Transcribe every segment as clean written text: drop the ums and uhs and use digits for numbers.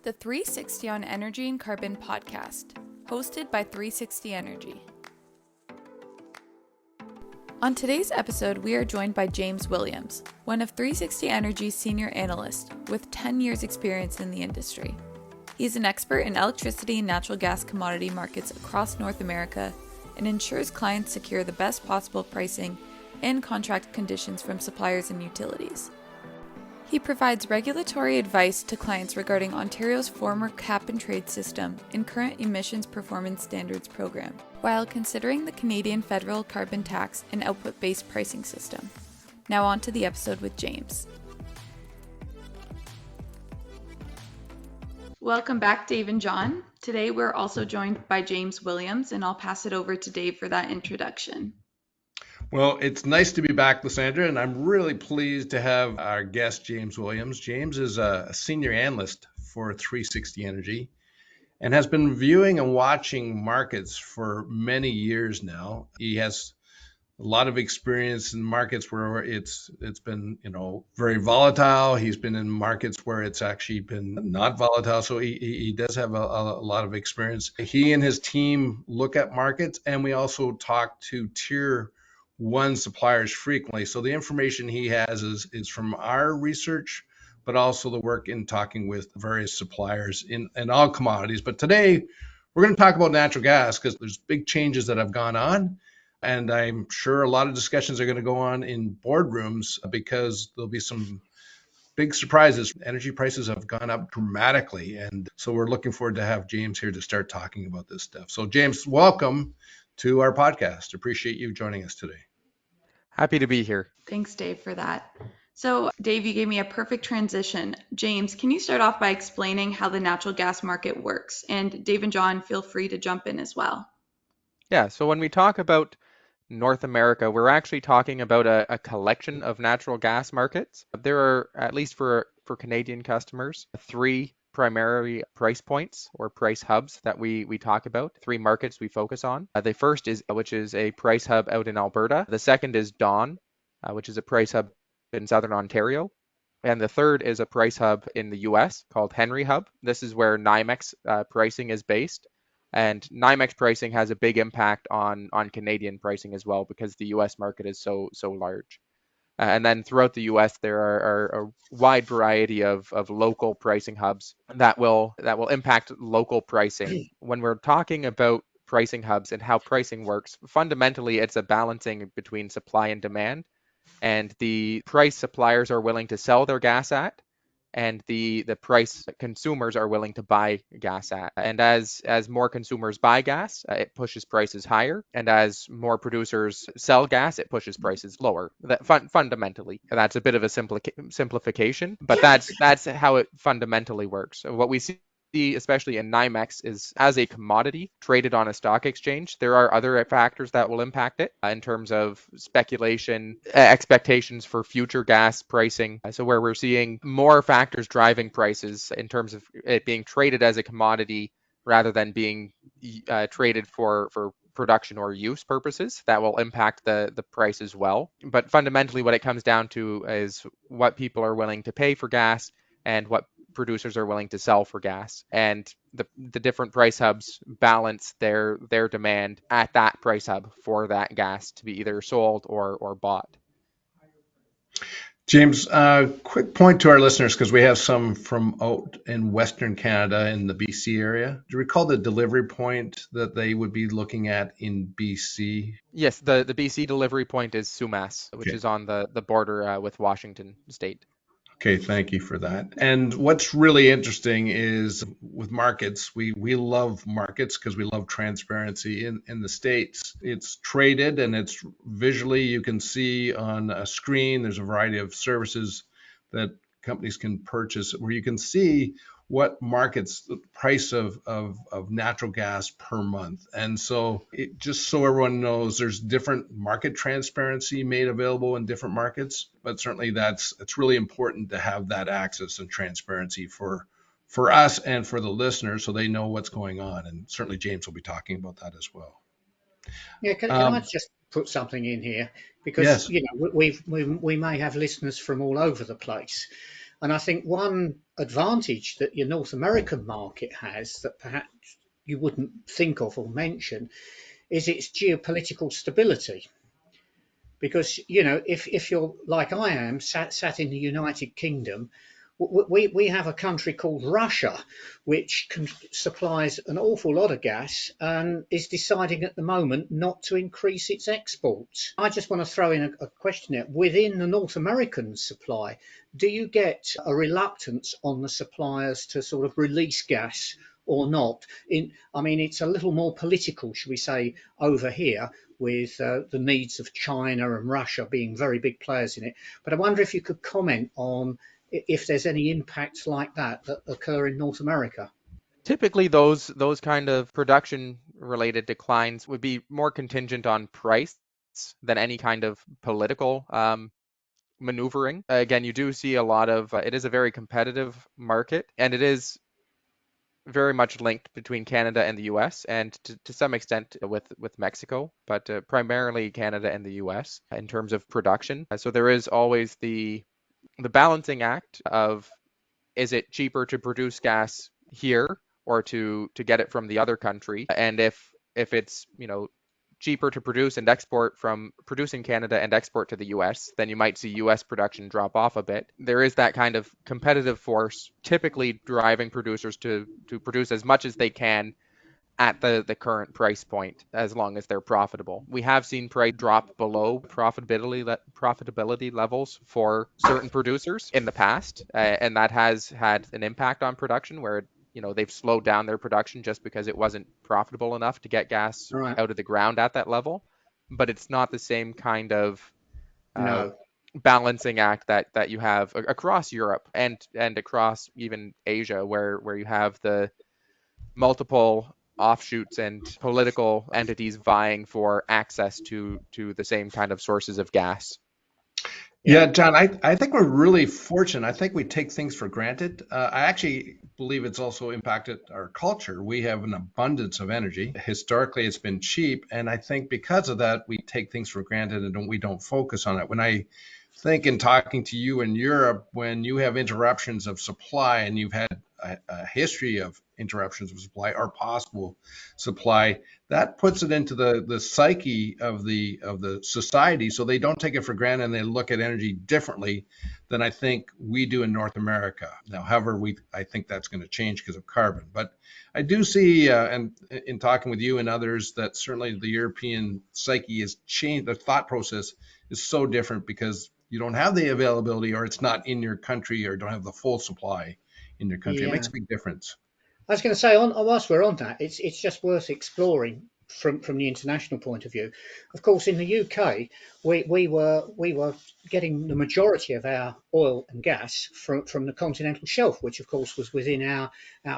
the 360 on Energy and Carbon podcast, hosted by 360 Energy. On today's episode, we are joined by James Williams, one of 360 Energy's senior analysts with 10 years experience in the industry. He's an expert in electricity and natural gas commodity markets across North America and ensures clients secure the best possible pricing and contract conditions from suppliers and utilities. He provides regulatory advice to clients regarding Ontario's former cap-and-trade system and current emissions performance standards program, while considering the Canadian federal carbon tax and output-based pricing system. Now on to the episode with James. Welcome back, Dave and John. Today we're also joined by James Williams, and I'll pass it over to Dave for that introduction. Well, it's nice to be back, Lysandra, and I'm really pleased to have our guest, James Williams. James is a senior analyst for 360 Energy and has been viewing and watching markets for many years now. He has a lot of experience in markets where it's been, very volatile. He's been in markets where it's actually been not volatile. So he does have a lot of experience. He and his team look at markets, and we also talk to tier one suppliers frequently. So the information he has is from our research, but also the work in talking with various suppliers in all commodities. But today we're going to talk about natural gas because there's big changes that have gone on. And I'm sure a lot of discussions are going to go on in boardrooms because there'll be some big surprises. Energy prices have gone up dramatically. And so we're looking forward to have James here to start talking about this stuff. So James, welcome to our podcast. Appreciate you joining us today. Happy to be here. Thanks, Dave, for that. So, Dave, you gave me a perfect transition. James, can you start off by explaining how the natural gas market works? And Dave and John, feel free to jump in as well. Yeah, so when we talk about North America, we're actually talking about a collection of natural gas markets. There are, at least for Canadian customers, three primary price points or price hubs that we talk about, three markets we focus on. The first is, which is a price hub out in Alberta. The second is Dawn, which is a price hub in Southern Ontario. And the third is a price hub in the US called Henry Hub. This is where NYMEX pricing is based. And NYMEX pricing has a big impact on Canadian pricing as well because the US market is so large. And then throughout the US, there are a wide variety of local pricing hubs that will impact local pricing. When we're talking about pricing hubs and how pricing works, fundamentally, it's a balancing between supply and demand and the price suppliers are willing to sell their gas at and the price consumers are willing to buy gas at. And as more consumers buy gas, it pushes prices higher. And as more producers sell gas, it pushes prices lower. That fundamentally, that's a bit of a simplification, but that's how it fundamentally works. So what we see, especially in NYMEX, is as a commodity traded on a stock exchange, there are other factors that will impact it in terms of speculation, expectations for future gas pricing. So where we're seeing more factors driving prices in terms of it being traded as a commodity rather than being traded for production or use purposes, that will impact the price as well. But fundamentally, what it comes down to is what people are willing to pay for gas and what producers are willing to sell for gas, and the different price hubs balance their demand at that price hub for that gas to be either sold or bought. James, quick point to our listeners, because we have some from out in Western Canada in the BC area. Do you recall the delivery point that they would be looking at in BC? Yes, the BC delivery point is Sumas, which is on the border with Washington State. Okay, thank you for that. And what's really interesting is with markets, we love markets because we love transparency. In the States, it's traded and it's visually, you can see on a screen, there's a variety of services that companies can purchase where you can see what markets, the price of natural gas per month. And so just so everyone knows, there's different market transparency made available in different markets, but certainly it's really important to have that access and transparency for us and for the listeners so they know what's going on. And certainly James will be talking about that as well. Yeah, can I just put something in here? Because, yes. we may have listeners from all over the place. And I think one advantage that your North American market has that perhaps you wouldn't think of or mention is its geopolitical stability. Because, if you're like I am, sat in the United Kingdom, we have a country called Russia, which supplies an awful lot of gas and is deciding at the moment not to increase its exports. I just want to throw in a question here. Within the North American supply, do you get a reluctance on the suppliers to sort of release gas or not? I mean, it's a little more political, should we say, over here, with the needs of China and Russia being very big players in it. But I wonder if you could comment on if there's any impacts like that occur in North America. Typically, those kind of production related declines would be more contingent on price than any kind of political maneuvering. Again, you do see a lot of it is a very competitive market, and it is very much linked between Canada and the US, and to some extent with Mexico, but primarily Canada and the US in terms of production. So there is always the balancing act of, is it cheaper to produce gas here or to get it from the other country? And if it's, cheaper to produce and export from producing Canada and export to the US, then you might see US production drop off a bit. There is that kind of competitive force typically driving producers to produce as much as they can at the current price point, as long as they're profitable. We have seen price drop below profitability levels for certain producers in the past, and that has had an impact on production where they've slowed down their production just because it wasn't profitable enough to get gas Right. out of the ground at that level. But it's not the same kind of No. balancing act that you have across Europe and across even Asia, where you have the multiple offshoots and political entities vying for access to the same kind of sources of gas. Yeah, John, I think we're really fortunate. I think we take things for granted. I actually believe it's also impacted our culture. We have an abundance of energy. Historically, it's been cheap. And I think because of that, we take things for granted and we don't focus on it. When I think in talking to you in Europe, when you have interruptions of supply and you've had a history of interruptions of supply or possible supply, that puts it into the psyche of the society, so they don't take it for granted and they look at energy differently than I think we do in North America. Now, however, I think that's going to change because of carbon. But I do see, and in talking with you and others, that certainly the European psyche has changed. The thought process is so different because you don't have the availability, or it's not in your country, or don't have the full supply in your country. It Yeah. makes a big difference. I was going to say, whilst we're on that, it's just worth exploring from the international point of view. Of course, in the UK, we were getting the majority of our oil and gas from the continental shelf, which of course was within our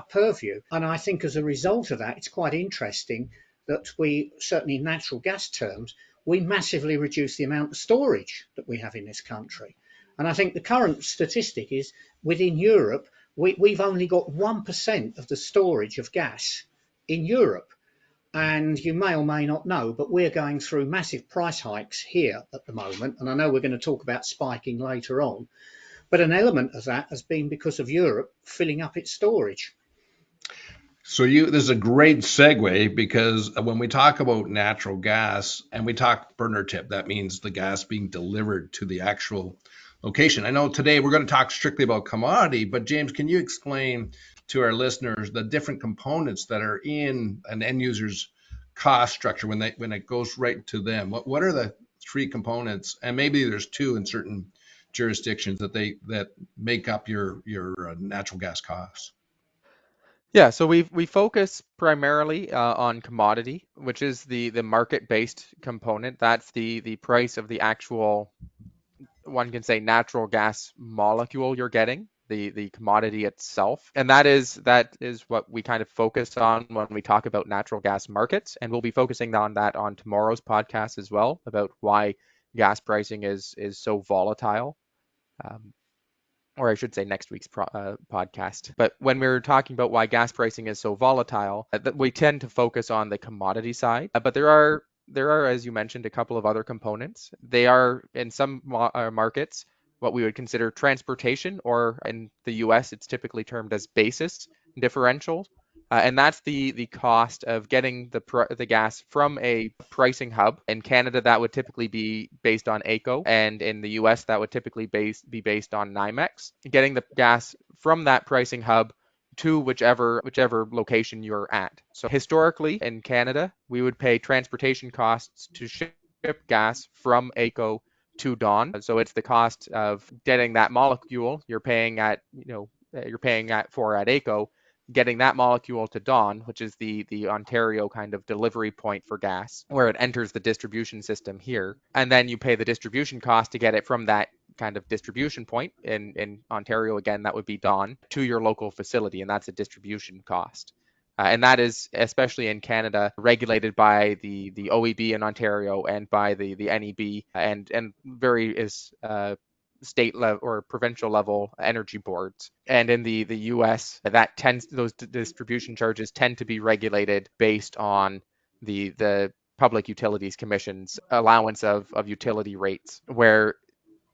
purview. And I think as a result of that, it's quite interesting that we, certainly in natural gas terms, we massively reduce the amount of storage that we have in this country. And I think the current statistic is within Europe, we've only got 1% of the storage of gas in Europe. And you may or may not know, but we're going through massive price hikes here at the moment. And I know we're going to talk about spiking later on. But an element of that has been because of Europe filling up its storage. So this is a great segue, because when we talk about natural gas and we talk burner tip, that means the gas being delivered to the actual location. I know today we're going to talk strictly about commodity, but James, can you explain to our listeners the different components that are in an end user's cost structure when it goes right to them? What are the three components, and maybe there's two in certain jurisdictions that make up your natural gas costs? Yeah, so we focus primarily on commodity, which is the market-based component. That's the price of the actual, one can say, natural gas molecule you're getting, the commodity itself. And that is what we kind of focus on when we talk about natural gas markets. And we'll be focusing on that on tomorrow's podcast as well, about why gas pricing is so volatile. Or I should say next week's podcast. But when we're talking about why gas pricing is so volatile, we tend to focus on the commodity side. But there are, as you mentioned, a couple of other components. They are, in some markets, what we would consider transportation, or in the US, it's typically termed as basis differential. And that's the cost of getting the gas from a pricing hub. In Canada, that would typically be based on AECO, and in the US, that would typically be based on NYMEX. Getting the gas from that pricing hub to whichever location you're at. So historically in Canada, we would pay transportation costs to ship gas from AECO to Dawn. So it's the cost of getting that molecule you're paying at AECO, getting that molecule to Dawn, which is the Ontario kind of delivery point for gas, where it enters the distribution system here. And then you pay the distribution cost to get it from that kind of distribution point in Ontario. Again, that would be Dawn, to your local facility, and that's a distribution cost. And that is, especially in Canada, regulated by the OEB in Ontario and by the NEB and various state level or provincial level energy boards. And in the US, those distribution charges tend to be regulated based on the Public Utilities Commission's allowance of utility rates, where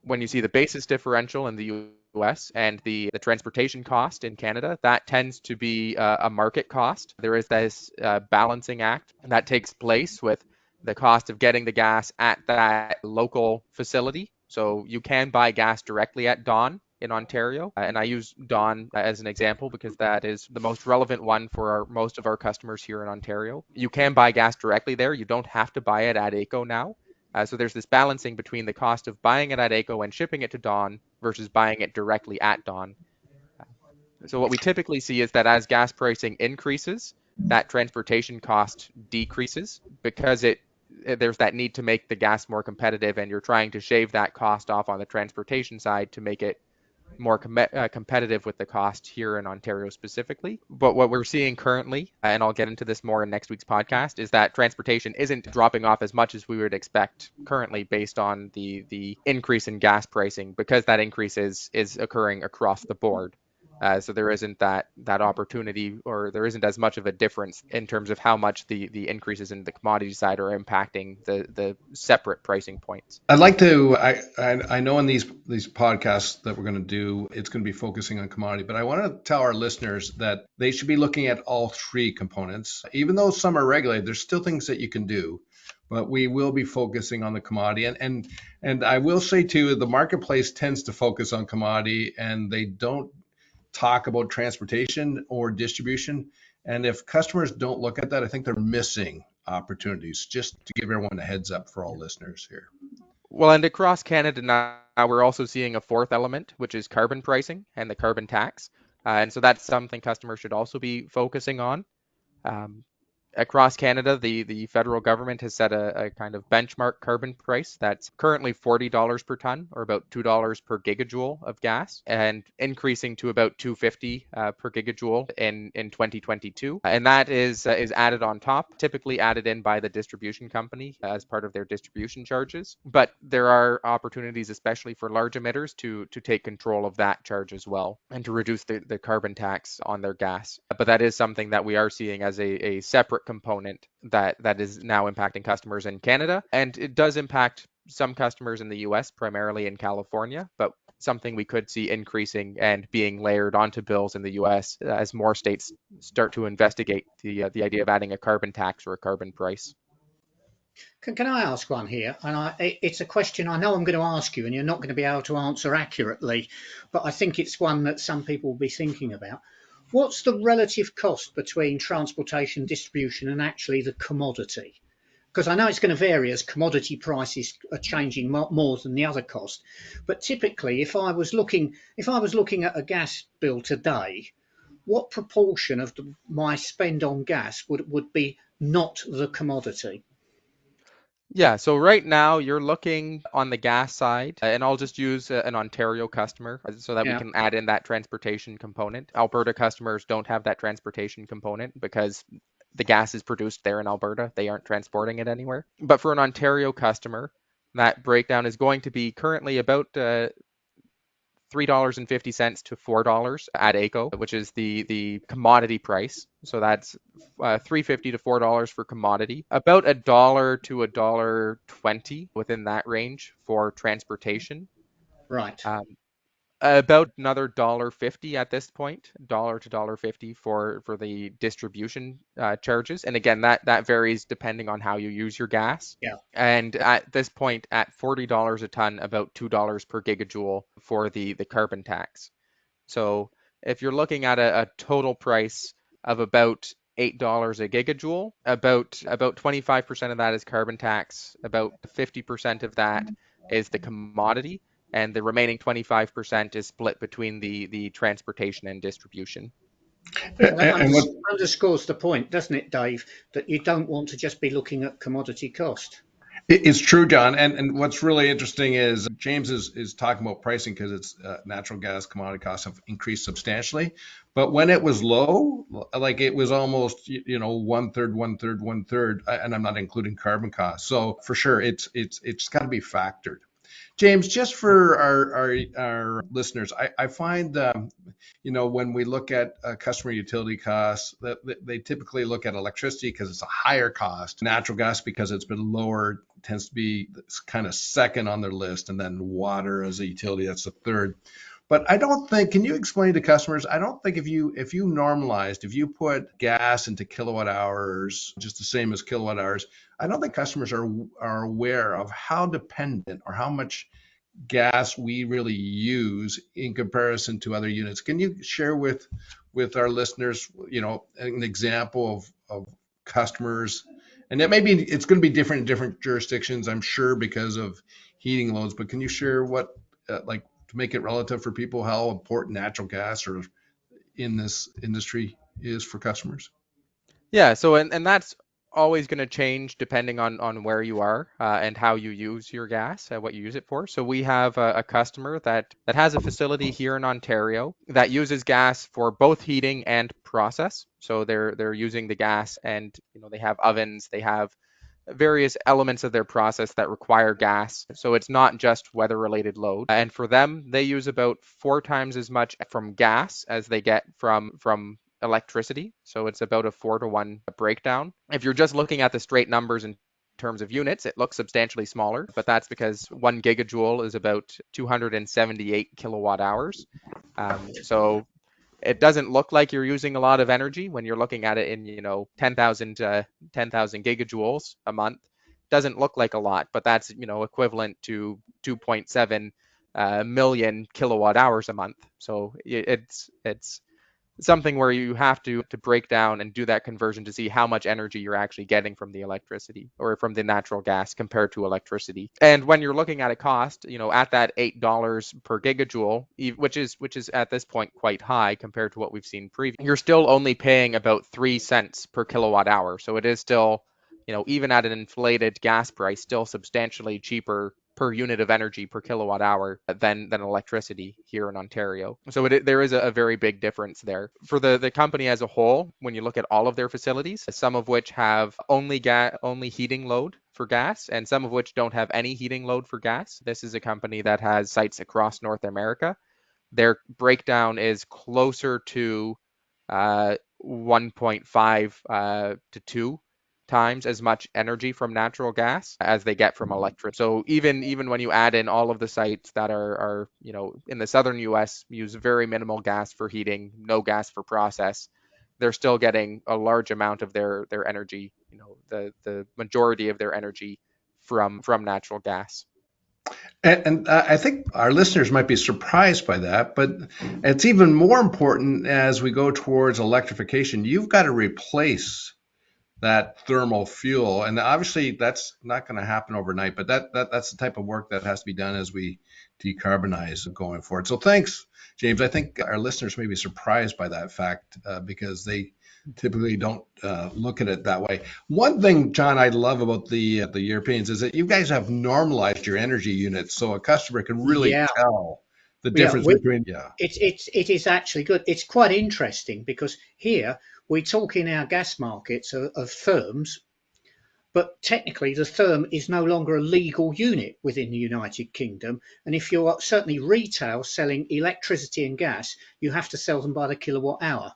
when you see the basis differential in the US and the transportation cost in Canada, that tends to be a market cost. There is this balancing act that takes place with the cost of getting the gas at that local facility. So you can buy gas directly at Dawn in Ontario, and I use Dawn as an example because that is the most relevant one for most of our customers here in Ontario. You can buy gas directly there. You don't have to buy it at AECO now. So there's this balancing between the cost of buying it at AECO and shipping it to Dawn versus buying it directly at Dawn. So what we typically see is that as gas pricing increases, that transportation cost decreases because there's that need to make the gas more competitive, and you're trying to shave that cost off on the transportation side to make it more competitive with the cost here in Ontario specifically. But what we're seeing currently, and I'll get into this more in next week's podcast, is that transportation isn't dropping off as much as we would expect currently based on the increase in gas pricing, because that increase is occurring across the board. So there isn't that opportunity, or there isn't as much of a difference in terms of how much the increases in the commodity side are impacting the separate pricing points. I'd like to, I know in these podcasts that we're going to do, it's going to be focusing on commodity, but I want to tell our listeners that they should be looking at all three components. Even though some are regulated, there's still things that you can do, but we will be focusing on the commodity. And I will say too, the marketplace tends to focus on commodity and they don't talk about transportation or distribution. And if customers don't look at that, I think they're missing opportunities. Just to give everyone a heads up for all listeners here. Well, and across Canada now, we're also seeing a fourth element, which is carbon pricing and the carbon tax. And so that's something customers should also be focusing on. Across Canada, the federal government has set a kind of benchmark carbon price that's currently $40 per ton, or about $2 per gigajoule of gas, and increasing to about $2.50 per gigajoule in 2022. And that is added on top, typically added in by the distribution company as part of their distribution charges. But there are opportunities, especially for large emitters, to take control of that charge as well and to reduce the carbon tax on their gas. But that is something that we are seeing as a separate component that is now impacting customers in Canada, and it does impact some customers in the US, primarily in California, but something we could see increasing and being layered onto bills in the US as more states start to investigate the idea of adding a carbon tax or a carbon price. Can I ask one here? And it's a question I know I'm going to ask you, and you're not going to be able to answer accurately, but I think it's one that some people will be thinking about. What's the relative cost between transportation, distribution, and actually the commodity? Because I know it's going to vary as commodity prices are changing more than the other cost. But typically, if I was looking at a gas bill today, what proportion of my spend on gas would be not the commodity? Yeah, so right now you're looking on the gas side, and I'll just use an Ontario customer so that we Yeah. can add in that transportation component. Alberta customers don't have that transportation component because the gas is produced there in Alberta. They aren't transporting it anywhere. But for an Ontario customer, that breakdown is going to be currently about $3.50 to $4 at AECO, which is the commodity price. So that's $3.50 to $4 for commodity, about $1 to $1.20 within that range for transportation. Right. About another $1.50 at this point, $1 to $1.50 for the distribution charges. And again, that varies depending on how you use your gas. Yeah. And at this point, at $40 a ton, about $2 per gigajoule for the carbon tax. So if you're looking at a total price of about $8 a gigajoule, about 25% of that is carbon tax, about 50% of that is the commodity, and the remaining 25% is split between the transportation and distribution. And that And what underscores the point, doesn't it, Dave, that you don't want to just be looking at commodity cost. it's true, John. And what's really interesting is James is talking about pricing because it's natural gas commodity costs have increased substantially. But when it was low, like it was almost one third, one third, one third, and I'm not including carbon costs. So for sure, it's got to be factored. James, just for our listeners, I find when we look at customer utility costs, that they typically look at electricity because it's a higher cost, natural gas because it's been lower tends to be kind of second on their list, and then water as a utility, that's the third. But I don't think, can you explain to customers, I don't think if you normalized, if you put gas into kilowatt hours, just the same as kilowatt hours, I don't think customers are aware of how dependent or how much gas we really use in comparison to other units. Can you share with our listeners, an example of customers? And that maybe it's going to be different in different jurisdictions, I'm sure, because of heating loads. But can you share what, like, to make it relative for people, how important natural gas or in this industry is for customers? Yeah, so and that's always going to change depending on where you are and how you use your gas, what you use it for. So we have a customer that has a facility here in Ontario that uses gas for both heating and process. So they're using the gas, and they have ovens, they have various elements of their process that require gas. So it's not just weather related load. And for them, they use about 4 times as much from gas as they get from electricity. So it's about a 4-to-1 breakdown. If you're just looking at the straight numbers in terms of units, it looks substantially smaller, but that's because 1 gigajoule is about 278 kilowatt hours. So it doesn't look like you're using a lot of energy when you're looking at it in 10,000 gigajoules a month. Doesn't look like a lot, but that's equivalent to 2.7 million kilowatt hours a month. So it's something where you have to break down and do that conversion to see how much energy you're actually getting from the electricity or from the natural gas compared to electricity. And when you're looking at a cost, at that $8 per gigajoule, which is at this point quite high compared to what we've seen previously, you're still only paying about 3 cents per kilowatt hour. So it is still, even at an inflated gas price, still substantially cheaper per unit of energy per kilowatt hour than electricity here in Ontario. So there is a very big difference there. For the company as a whole, when you look at all of their facilities, some of which have only heating load for gas, and some of which don't have any heating load for gas. This is a company that has sites across North America. Their breakdown is closer to 1.5 to 2 times as much energy from natural gas as they get from electric. So even when you add in all of the sites that are in the southern US use very minimal gas for heating, no gas for process, they're still getting a large amount of their energy, the majority of their energy from natural gas. And I think our listeners might be surprised by that, but it's even more important as we go towards electrification. You've got to replace that thermal fuel, and obviously that's not going to happen overnight, but that's the type of work that has to be done as we decarbonize going forward. So thanks, James. I think our listeners may be surprised by that fact because they typically don't look at it that way. One thing, John, I love about the Europeans is that you guys have normalized your energy units, so a customer can really tell the difference between. It is actually good. It's quite interesting because here we talk in our gas markets of therms, but technically the therm is no longer a legal unit within the United Kingdom. And if you're certainly retail selling electricity and gas, you have to sell them by the kilowatt hour.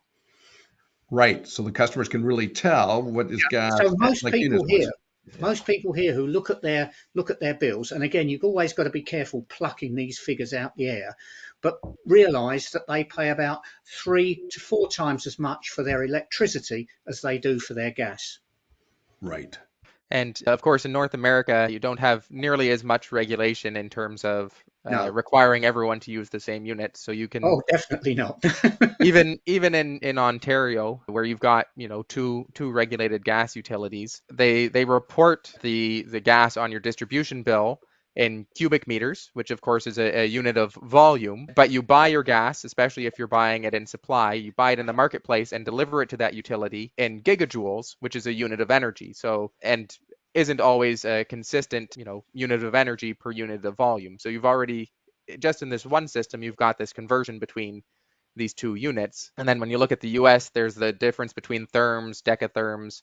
Right. So the customers can really tell what is gas. So most like people units here, Most people here who look at their bills, and again, you've always got to be careful plucking these figures out the air, but realise that they pay about 3 to 4 times as much for their electricity as they do for their gas. Right. And of course, in North America, you don't have nearly as much regulation in terms of No. requiring everyone to use the same units. So you can Oh, definitely not. even in Ontario, where you've got two regulated gas utilities, they report the gas on your distribution bill in cubic meters, which of course is a unit of volume. But you buy your gas, especially if you're buying it in supply, you buy it in the marketplace and deliver it to that utility in gigajoules, which is a unit of energy. So and isn't always a consistent unit of energy per unit of volume. So you've already just in this one system, you've got this conversion between these two units. And then when you look at the US, there's the difference between therms, decatherms,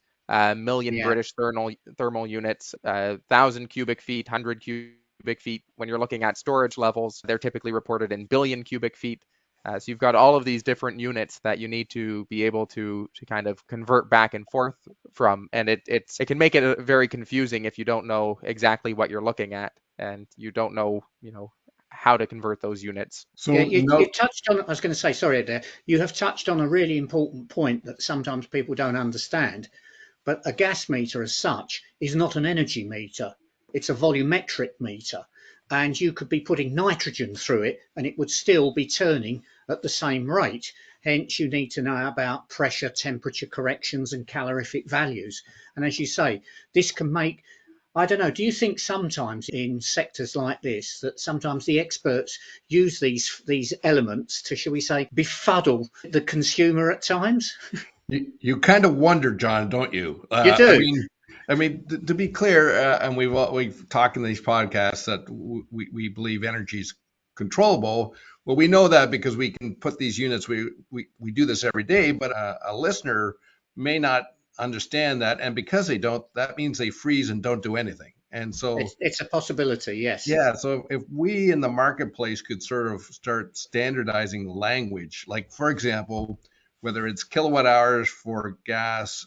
million Yeah. British thermal units, 1,000 cubic feet, 100 cubic feet. When you're looking at storage levels, they're typically reported in billion cubic feet. So you've got all of these different units that you need to be able to kind of convert back and forth from, and it can make it very confusing if you don't know exactly what you're looking at and you don't know how to convert those units. Yeah, So you touched on, I was going to say, sorry, Adair, you have touched on a really important point that sometimes people don't understand. But a gas meter as such is not an energy meter. It's a volumetric meter. And you could be putting nitrogen through it and it would still be turning at the same rate. Hence, you need to know about pressure, temperature corrections, and calorific values. And as you say, this can make, I don't know, do you think sometimes in sectors like this that sometimes the experts use these elements to, shall we say, befuddle the consumer at times? you kind of wonder, John, don't you? You do. I mean, to be clear, and we've talked in these podcasts that we believe energy is controllable. Well, we know that because we can put these units. We do this every day, but a listener may not understand that, and because they don't, that means they freeze and don't do anything. And so, It's a possibility, yes. yeah, so if we in the marketplace could sort of start standardizing language, like for example, whether it's kilowatt hours for gas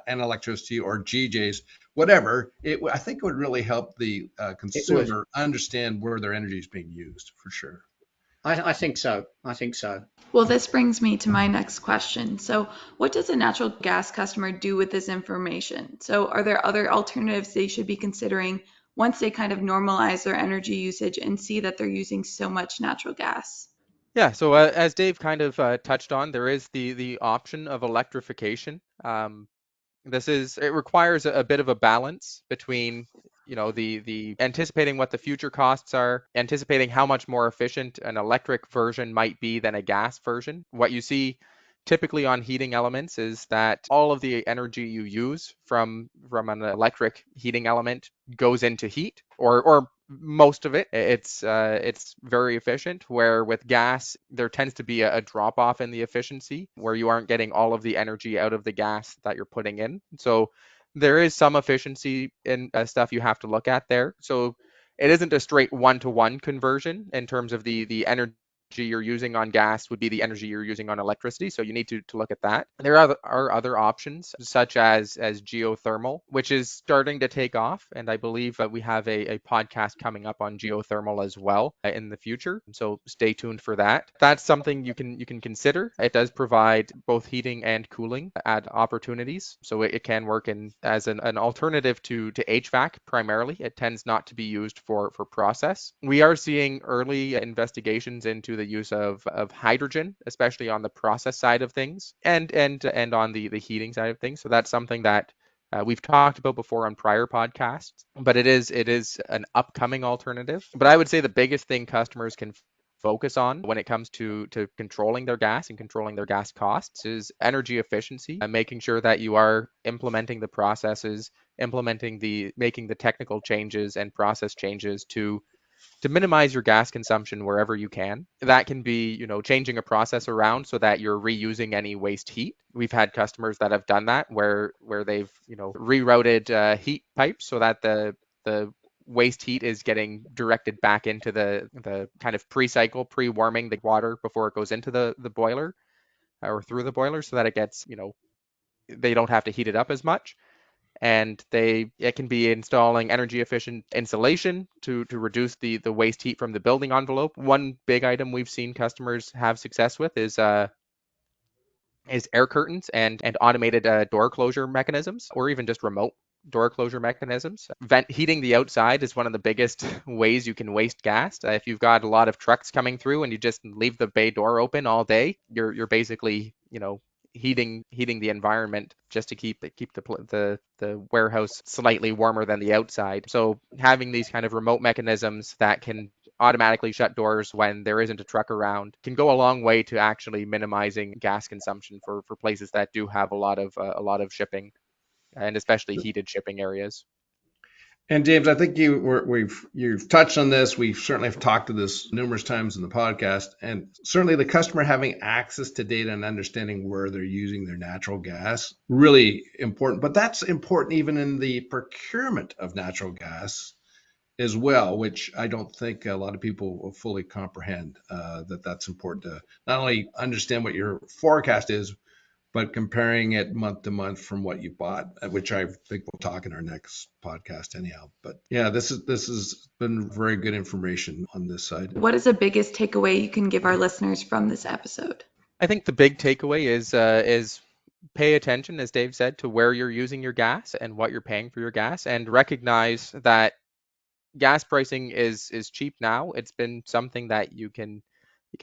and electricity or GJs, whatever, I think it would really help the It would. consumer understand where their energy is being used for sure. I think so. I think so. Well, this brings me to my next question. So, what does a natural gas customer do with this information? So, are there other alternatives they should be considering once they kind of normalize their energy usage and see that they're using so much natural gas? Yeah, so as Dave kind of touched on, there is the option of electrification. It requires a bit of a balance between the anticipating what the future costs are, anticipating how much more efficient an electric version might be than a gas version. What you see typically on heating elements is that all of the energy you use from an electric heating element goes into heat, or most of it. It's very efficient, where with gas there tends to be a drop off in the efficiency where you aren't getting all of the energy out of the gas that you're putting in. So there is some efficiency in stuff you have to look at there. So it isn't a straight one-to-one conversion in terms of the energy you're using on gas would be the energy you're using on electricity. So you need to look at that. There are other options such as geothermal, which is starting to take off. And I believe we have a podcast coming up on geothermal as well in the future. So stay tuned for that. That's something you can consider. It does provide both heating and cooling at opportunities. So it can work as an alternative to HVAC primarily. It tends not to be used for process. We are seeing early investigations into the use of hydrogen, especially on the process side of things, and on the heating side of things. So that's something that we've talked about before on prior podcasts, but it is an upcoming alternative. But I would say the biggest thing customers can focus on when it comes to controlling their gas and controlling their gas costs is energy efficiency and making sure that you are implementing the processes, making the technical changes and process changes to minimize your gas consumption wherever you can. That can be, changing a process around so that you're reusing any waste heat. We've had customers that have done that where they've, rerouted heat pipes so that the waste heat is getting directed back into the kind of pre-warming the water before it goes into the boiler or through the boiler so that it gets, they don't have to heat it up as much. and it can be installing energy efficient insulation to reduce the waste heat from the building envelope. One big item we've seen customers have success with is air curtains and automated door closure mechanisms, or even just remote door closure mechanisms. Heating the outside is one of the biggest ways you can waste gas. If you've got a lot of trucks coming through and you just leave the bay door open all day, you're basically, heating the environment just to keep the warehouse slightly warmer than the outside. So having these kind of remote mechanisms that can automatically shut doors when there isn't a truck around can go a long way to actually minimizing gas consumption for places that do have a lot of shipping, and especially heated shipping areas. And James, I think you've touched on this. We certainly have talked to this numerous times in the podcast, and certainly the customer having access to data and understanding where they're using their natural gas, really important. But that's important even in the procurement of natural gas as well, which I don't think a lot of people will fully comprehend, that's important to not only understand what your forecast is, but comparing it month to month from what you bought, which I think we'll talk in our next podcast anyhow. But yeah, this has been very good information on this side. What is the biggest takeaway you can give our listeners from this episode? I think the big takeaway is pay attention, as Dave said, to where you're using your gas and what you're paying for your gas, and recognize that gas pricing is cheap now. It's been something that you can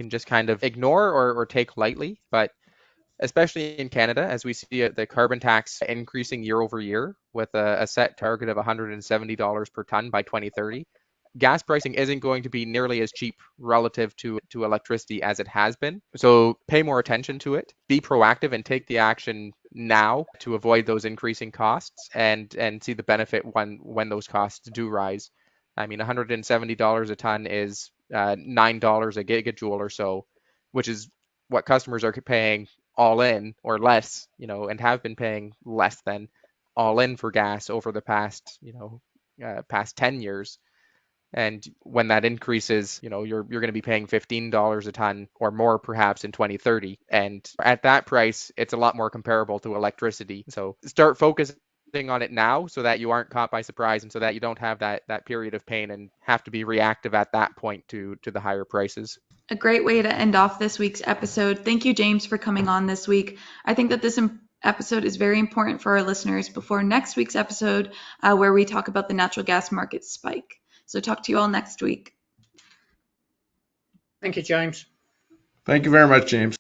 just kind of ignore or take lightly, but especially in Canada, as we see the carbon tax increasing year over year with a set target of $170 per ton by 2030, gas pricing isn't going to be nearly as cheap relative to electricity as it has been. So pay more attention to it, be proactive, and take the action now to avoid those increasing costs and see the benefit when those costs do rise. I mean, $170 a ton is $9 a gigajoule or so, which is what customers are paying all in or less, and have been paying less than all in for gas over the past 10 years. And when that increases, you're going to be paying $15 a ton or more perhaps in 2030. And at that price, it's a lot more comparable to electricity. So start focusing on it now so that you aren't caught by surprise, and so that you don't have that period of pain and have to be reactive at that point to the higher prices. A great way to end off this week's episode. Thank you, James, for coming on this week. I think that this episode is very important for our listeners before next week's episode, where we talk about the natural gas market spike. So talk to you all next week. Thank you, James. Thank you very much, James.